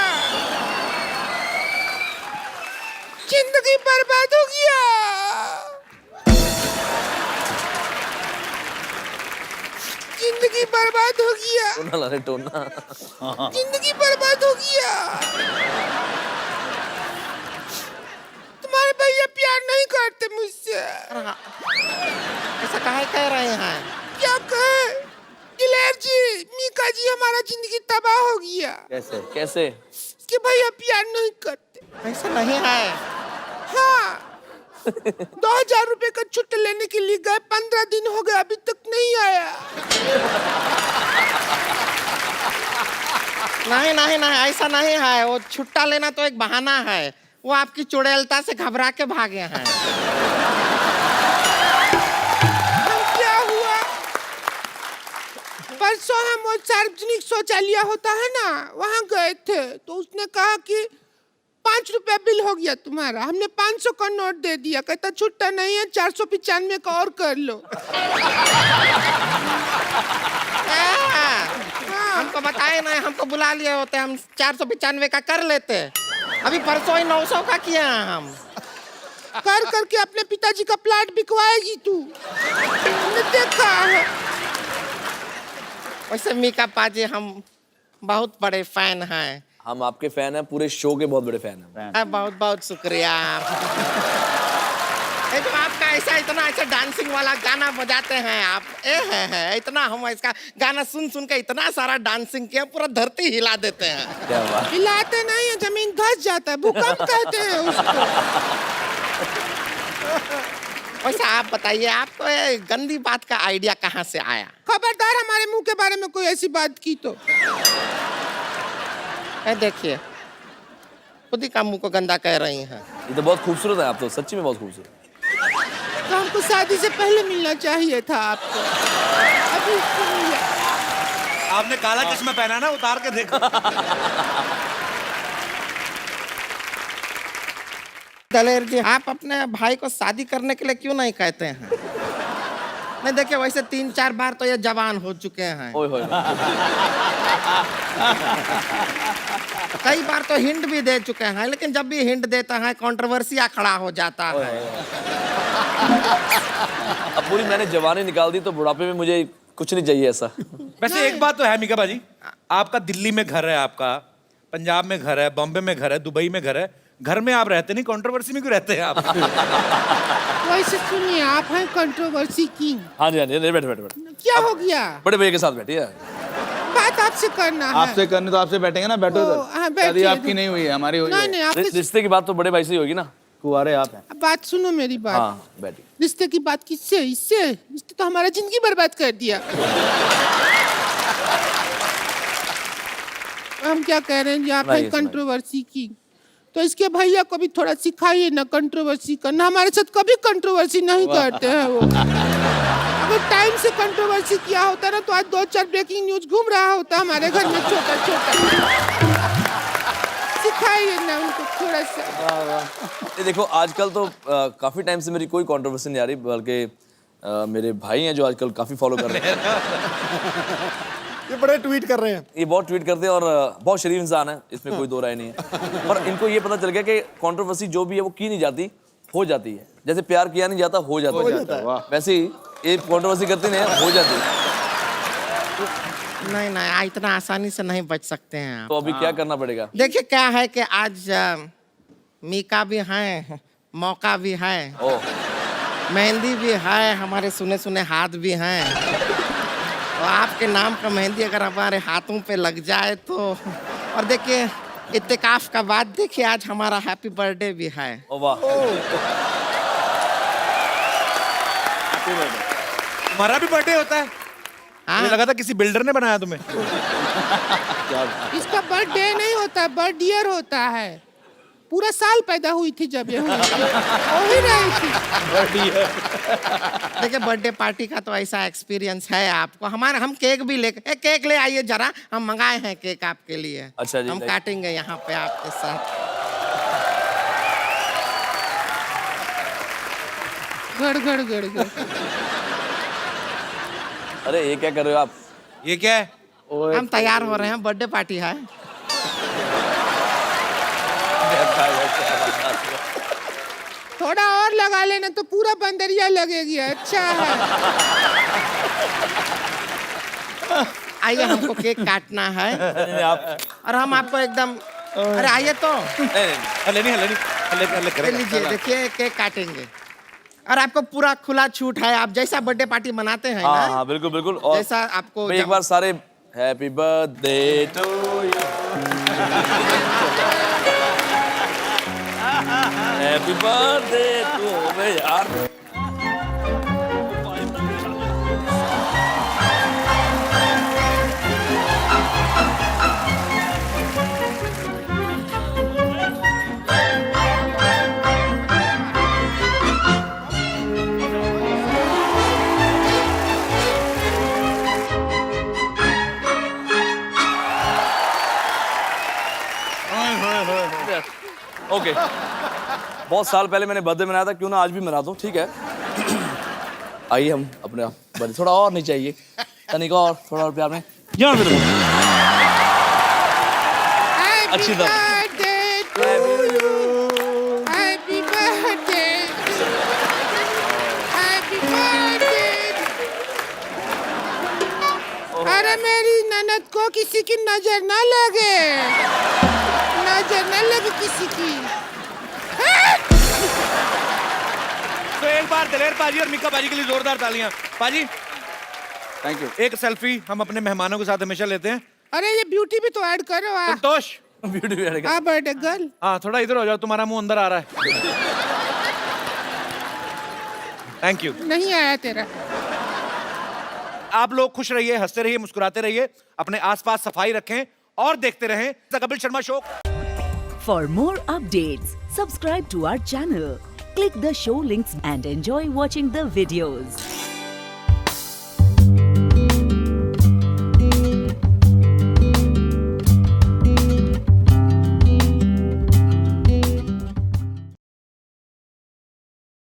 जिंदगी बर्बाद हो गया, जिंदगी बर्बाद हो गया, टोना ला रहे टोना। जिंदगी बर्बाद हो गया। तुम्हारे भैया प्यार नहीं करते मुझसे। ऐसा काहे कह रहे हैं? क्या कहे? दिलेर जी, मीका जी, हमारा जिंदगी तबाह हो गया। कैसे कैसे? कि भैया प्यार नहीं करते। ऐसा नहीं है। हाँ, 2000 रुपए का छुट्टा लेने के लिए गए, 15 दिन हो गए, अभी तक नहीं आया। नहीं नहीं नहीं, ऐसा नहीं है। वो छुट्टा लेना तो एक बहाना है। वो आपकी चुड़ैलता से घबरा के भागे हैं। क्या हुआ? परसों हम वो सार्वजनिक शौचालय होता है ना, वहाँ गए थे, तो उसने कहा कि 5 रुपया बिल हो गया तुम्हारा। हमने 500 का नोट दे दिया। कहता छुट्टा नहीं है, 495 का और कर लो। हमको बताए नहीं, हमको बुला लिए होते, हम 495 का कर लेते। अभी परसों ही 900 का किया हम। कर करके अपने पिताजी का प्लाट बिकवाएगी तू। हमने देखा है। वैसे मीका पाजी, हम बहुत बड़े फैन हैं। हम आपके फैन हैं, पूरे शो के बहुत बड़े फैन हैं। बहुत बहुत शुक्रिया। तो आपका ऐसा इतना अच्छा डांसिंग वाला गाना बजाते हैं आप, है इतना, हम इसका गाना सुन सुन के इतना सारा डांसिंग किया, पूरा धरती हिला देते हैं। क्या बात। हिलाते नहीं है, जमीन धस जाता है, भूकंप कहते हैं उसको। वैसे आप बताइए, आपको ये गंदी बात का आइडिया कहाँ से आया? खबरदार हमारे मुंह के बारे में कोई ऐसी बात की तो। देखिए, खुद ही का मुंह को गंदा कह रही हैं। ये तो बहुत खूबसूरत है, आप तो सच्ची में बहुत खूबसूरत। तो हमको शादी से पहले मिलना चाहिए था आपको। अभी आपने काला चश्मा पहना ना, उतार के देखो। दलेर जी, आप अपने भाई को शादी करने के लिए क्यों नहीं कहते हैं? नहीं देखिए, वैसे 3-4 बार तो ये जवान हो चुके हैं। ओए होए। कई बार तो हिंट भी दे चुके हैं, लेकिन जब भी हिंट देता है कंट्रोवर्सिया खड़ा हो जाता है। अब पूरी मैंने जवानी निकाल दी तो बुढ़ापे में मुझे कुछ नहीं चाहिए ऐसा। वैसे एक बात तो है मीका बाजी, आपका दिल्ली में घर है, आपका पंजाब में घर है, बॉम्बे में घर है, दुबई में घर है, घर में आप रहते नहीं, कंट्रोवर्सी में क्यों रहते हैं आप? वैसे सुनिए, आप हैं कंट्रोवर्सी किंग। हाँ जी, हाँ जी, बैठे बैठे बैठे। क्या हो गया? बड़े भैया के साथ बैठिए। बात आपसे करना है। आपसे करनी तो आपसे बैठेंगे ना, बैठो हाँ, इधर। बैठिए। शादी आपकी नहीं हुई है, हमारी हुई है। नहीं, आपके रिश्ते की बात तो बड़े भाई से ही होगी ना, कुंवारे आप हैं। बात सुनो मेरी बात। हाँ बैठिए। रिश्ते की बात किससे? इससे तो हमारा जिंदगी बर्बाद कर दिया। हम क्या कह रहे हैं जी, आप हैं कंट्रोवर्सी की, तो इसके भैया को भी थोड़ा सिखाइए ना कंट्रोवर्सी करना। हमारे साथ कभी कंट्रोवर्सी नहीं करते हैं वो। अगर टाइम से कंट्रोवर्सी किया होता ना तो आज 2-4 ब्रेकिंग न्यूज घूम रहा होता हमारे घर में छोटा छोटा। सिखाइए ना उनको थोड़ा सा। ये देखो आजकल तो काफी टाइम से मेरी कोई कंट्रोवर्सी नहीं आ रही, बल्कि मेरे भाई हैं जो आजकल काफी फॉलो कर रहे हैं। ये बड़े ट्वीट कर रहे हैं। ये बहुत ट्वीट करते हैं और बहुत शरीफ इंसान है, इसमें कोई दो राय नहीं है। पर इनको ये पता चल गया कि कंट्रोवर्सी जो भी है वो की नहीं जाती, हो जाती है। जैसे प्यार किया नहीं जाता, हो जाता है। वैसे ही ये कंट्रोवर्सी करती नहीं है, हो जाती है। नहीं, इतना आसानी से नहीं बच सकते हैं आप। तो अभी क्या करना पड़ेगा? देखिए क्या है कि आज मीका भी है, मौका भी है, मेहंदी भी है, हमारे सुने सुने हाथ भी हैं। तो आपके नाम का मेहंदी अगर हमारे हाथों पे लग जाए तो, और देखिए इत्तेकाफ का बाद देखिए आज हमारा हैप्पी बर्थडे भी है। ओ वाह, तुम्हारा भी बर्थडे होता है? हाँ। मुझे लगा था किसी बिल्डर ने बनाया तुम्हें। इसका बर्थडे नहीं होता, बर्थ ईयर होता है। पूरा साल पैदा हुई थी जब ये हुई थी। हो ही रही थी। देखिए बर्थडे पार्टी का तो ऐसा एक्सपीरियंस है आपको। हमारे हम केक भी लेके, केक ले आइए जरा, हम मंगाए हैं केक आपके लिए। अच्छा जी, हम काटेंगे यहाँ पे आपके साथ। गड़ गड़ गड़ गड़। अरे ये क्या कर रहे हो आप? ये क्या है? हम तैयार हो रहे हैं, बर्थडे पार्टी है। थोड़ा और लगा लेना तो पूरा बंदरिया लगेगी। अच्छा है। आइए, हमको केक काटना है और हम आपको एकदम, अरे आइए तो लीजिए, देखिए केक काटेंगे और आपको पूरा खुला छूट है। आप जैसा बर्थडे पार्टी मनाते हैं हाँ ना, हाँ बिल्कुल बिल्कुल। और जैसा आपको एक बार सारे happy birthday to you, happy birthday to मैं यार। ओके, बहुत साल पहले मैंने बर्थडे मनाया था, क्यों ना आज भी मना दूं, ठीक है? आइए हम अपने आप थोड़ा और नहीं चाहिए, तनिक और, थोड़ा और प्यार में यहाँ पे अच्छी तरह। अरे मेरी ननद को किसी की नजर ना लगे, नजर ना लगे किसी की। तो एक बार दलेर पाजी और मीका पाजी के लिए जोरदार तालियां। पाजी थैंक यू। एक सेल्फी हम अपने मेहमानों के साथ हमेशा लेते हैं। अरे ये ब्यूटी भी तो ऐड करो। संतोष, ब्यूटी भी ऐड हाँ बर्थडे गर्ल। हाँ थोड़ा इधर हो जाओ, तुम्हारा मुंह अंदर आ रहा है। Thank you. नहीं आया तेरा। आप लोग खुश रहिए, हंसते रहिए, मुस्कुराते रहिए, अपने आसपास सफाई रखें और देखते रहें the Kapil Sharma show. For more updates, subscribe to our channel, click the show links and enjoy watching the videos.